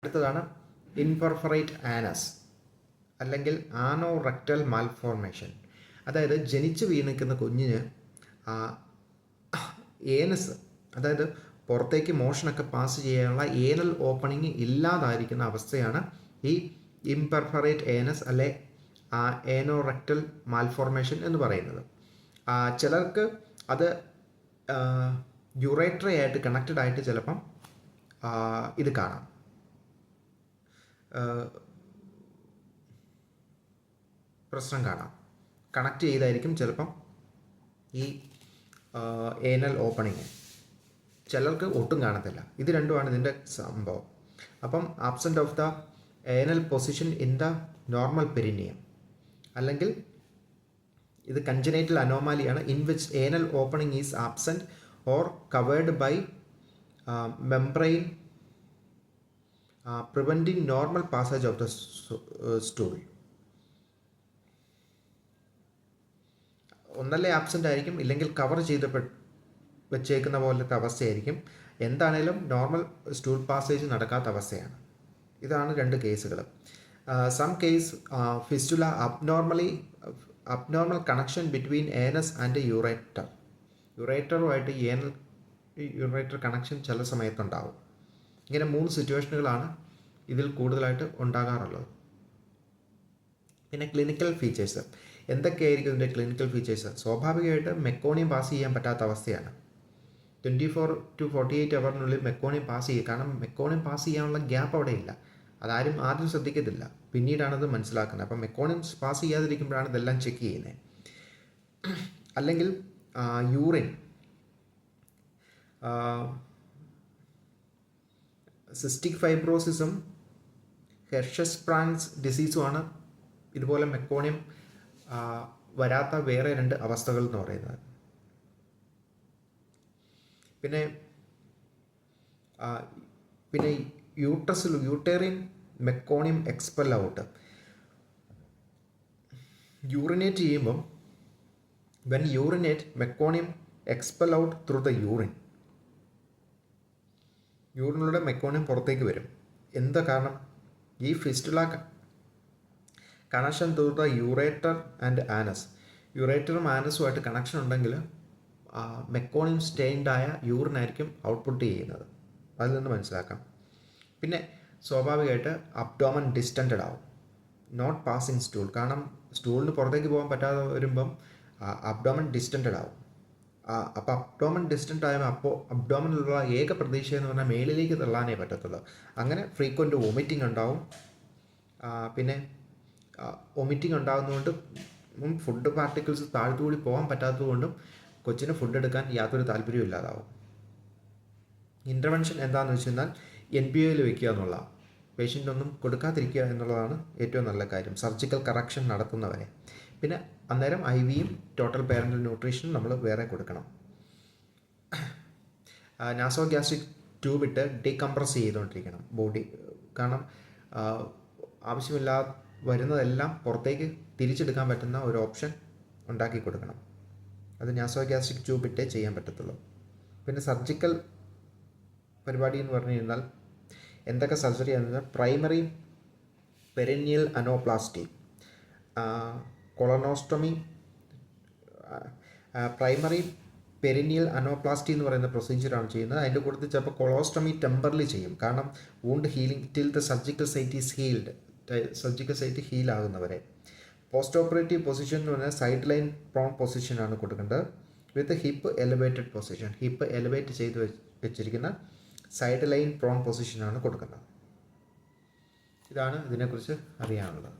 അടുത്തതാണ് ഇൻപെർഫറേറ്റ് ആനസ് അല്ലെങ്കിൽ ആനോറെക്ടൽ മാൽഫോർമേഷൻ. അതായത് ജനിച്ചു വീണിക്കുന്ന കുഞ്ഞിന് ഏനസ്, അതായത് പുറത്തേക്ക് മോഷനൊക്കെ പാസ് ചെയ്യാനുള്ള ഏനൽ ഓപ്പണിങ് ഇല്ലാതായിരിക്കുന്ന അവസ്ഥയാണ് ഈ ഇംപെർഫറേറ്റ് ഏനസ് അല്ലെ ഏനോറെക്ടൽ മാൽഫോർമേഷൻ എന്ന് പറയുന്നത്. ചിലർക്ക് അത് യുറേട്രയായിട്ട് കണക്റ്റഡ് ആയിട്ട് ചിലപ്പം ഇത് കാണാം. പ്രശ്നം കാണാം. കണക്ട് ചെയ്തായിരിക്കും ചിലപ്പം ഈ ഏനൽ ഓപ്പണിങ്. ചിലർക്ക് ഒട്ടും കാണത്തില്ല. ഇത് രണ്ടുമാണ് ഇതിൻ്റെ സംഭവം. അപ്പം absent of the anal position in the normal perineum, അല്ലെങ്കിൽ ഇത് കൺജനൈറ്റൽ അനോമാലിയാണ് in which anal opening is absent or covered by membrane preventing normal passage of the stool. ഒന്നല്ലേ ആബ്സെൻ്റ് ആയിരിക്കും, ഇല്ലെങ്കിൽ കവർ ചെയ്ത് വെച്ചേക്കുന്ന പോലത്തെ അവസ്ഥയായിരിക്കും. എന്താണേലും നോർമൽ സ്റ്റൂൾ പാസേജ് നടക്കാത്ത അവസ്ഥയാണ്. ഇതാണ് രണ്ട് കേസുകൾ. Some case fistula abnormal connection between anus and ureter. യുറേറ്ററുമായിട്ട് യുറേറ്റർ കണക്ഷൻ ചില സമയത്തുണ്ടാവും. ഇങ്ങനെ 3 സിറ്റുവേഷനുകളാണ് ഇതിൽ കൂടുതലായിട്ട് ഉണ്ടാകാറുള്ളത്. പിന്നെ ക്ലിനിക്കൽ ഫീച്ചേഴ്സ് എന്തൊക്കെയായിരിക്കും ഇതിൻ്റെ ക്ലിനിക്കൽ ഫീച്ചേഴ്സ്? സ്വാഭാവികമായിട്ട് മെക്കോണിയം പാസ് ചെയ്യാൻ പറ്റാത്ത അവസ്ഥയാണ്. 24 to 48 അവറിനുള്ളിൽ മെക്കോണിയം പാസ് ചെയ്യുക. കാരണം മെക്കോണിയം പാസ് ചെയ്യാനുള്ള ഗ്യാപ്പ് അവിടെ ഇല്ല. അതാരും ആദ്യം ശ്രദ്ധിക്കത്തില്ല, പിന്നീടാണത് മനസ്സിലാക്കുന്നത്. അപ്പം മെക്കോണിയം പാസ് ചെയ്യാതിരിക്കുമ്പോഴാണ് ഇതെല്ലാം ചെക്ക് ചെയ്യുന്നത്. അല്ലെങ്കിൽ യൂറിൻ, സിസ്റ്റിക് ഫൈബ്രോസിസും ഹെർഷസ്പ്രാങ്സ് ഡിസീസുമാണ് ഇതുപോലെ മെക്കോണിയം വരാത്ത വേറെ 2 അവസ്ഥകൾ എന്ന് പറയുന്നത്. പിന്നെ uterine meconium expel out. Urinate ചെയ്യുമ്പം when urinate meconium expel out through the യൂറിനിലൂടെ മെക്കോണിയം പുറത്തേക്ക് വരും. എന്താ കാരണം? ഈ fistula connection through the ureter and anus. യുറേറ്ററും ആനസുമായിട്ട് കണക്ഷൻ ഉണ്ടെങ്കിൽ മെക്കോണിയം സ്റ്റെയിൻഡായ യൂറിനായിരിക്കും ഔട്ട്പുട്ട് ചെയ്യുന്നത്. അതിൽ നിന്ന് മനസ്സിലാക്കാം. പിന്നെ സ്വാഭാവികമായിട്ട് അബ്ഡോമൻ ഡിസ്റ്റൻറ്റഡ് ആവും, നോട്ട് പാസിങ് സ്റ്റൂൾ. കാരണം സ്റ്റൂളിന് പുറത്തേക്ക് പോകാൻ പറ്റാതെ വരുമ്പം അബ്ഡോമൻ ഡിസ്റ്റൻറ്റഡ് ആവും. അപ്പോൾ അബ്ഡോമൻ ഡിസ്റ്റൻറ്റ് ആകുമ്പോൾ അപ്പോൾ അബ്ഡോമനിലുള്ള ഏക പ്രതീക്ഷ എന്ന് പറഞ്ഞാൽ മേളിലേക്ക് തള്ളാനേ പറ്റത്തുള്ളൂ. അങ്ങനെ ഫ്രീക്വൻറ്റ് വൊമിറ്റിംഗ് ഉണ്ടാവും. പിന്നെ വൊമിറ്റിംഗ് ഉണ്ടാകുന്നതുകൊണ്ട് ഫുഡ് പാർട്ടിക്കിൾസ് താഴ്ത്തുകൂടി പോകാൻ പറ്റാത്തതുകൊണ്ടും കൊച്ചിന് ഫുഡ് എടുക്കാൻ യാതൊരു താല്പര്യവും ഇല്ലാതാവും. ഇൻ്റർവെൻഷൻ എന്താണെന്ന് വെച്ച് കഴിഞ്ഞാൽ NPOയിൽ വയ്ക്കുക എന്നുള്ള, പേഷ്യൻ്റ് ഒന്നും കൊടുക്കാതിരിക്കുക എന്നുള്ളതാണ് ഏറ്റവും നല്ല കാര്യം, സർജിക്കൽ കറക്ഷൻ നടത്തുന്നവരെ. പിന്നെ അന്നേരം IVയും ടോട്ടൽ പേരൻ്റൽ ന്യൂട്രീഷനും നമ്മൾ വേറെ കൊടുക്കണം. നാസോഗ്യാസ്ട്രിക് ട്യൂബ് ഇട്ട് ഡീകംപ്രസ് ചെയ്തുകൊണ്ടിരിക്കണം ബോഡി. കാരണം ആവശ്യമില്ലാതെ വരുന്നതെല്ലാം പുറത്തേക്ക് തിരിച്ചെടുക്കാൻ പറ്റുന്ന ഒരു ഓപ്ഷൻ ഉണ്ടാക്കി കൊടുക്കണം. അത് നാസോഗ്യാസ്ട്രിക് ട്യൂബ് ഇട്ടേ ചെയ്യാൻ പറ്റത്തുള്ളൂ. പിന്നെ സർജിക്കൽ പരിപാടി എന്ന് പറഞ്ഞു കഴിഞ്ഞാൽ എന്തൊക്കെ സർജറി ആണെന്ന് പ്രൈമറി പെരിനിയൽ അനോപ്ലാസ്റ്റി, കൊളനോസ്റ്റോമി. പ്രൈമറി പെരിനിയൽ അനോപ്ലാസ്റ്റി എന്ന് പറയുന്ന പ്രൊസീജിയറാണ് ചെയ്യുന്നത്. അതിൻ്റെ കൂട്ടത്തിൽ ചിലപ്പോൾ കൊളോസ്റ്റോമി ടെമ്പറലി ചെയ്യും. കാരണം wound healing till the surgical site is healed, surgical site heal ആകുന്നവരെ. പോസ്റ്റ് ഓപ്പറേറ്റീവ് പൊസിഷൻ എന്ന് പറഞ്ഞാൽ സൈഡ് ലൈൻ പ്രോൺ പൊസിഷനാണ് കൊടുക്കേണ്ടത് with hip elevated position. Hip elevate ചെയ്ത് വെച്ചിരിക്കുന്ന സൈഡ് ലൈൻ പ്രോൺ പൊസിഷനാണ് കൊടുക്കേണ്ടത്. ഇതാണ് ഇതിനെക്കുറിച്ച് അറിയാനുള്ളത്.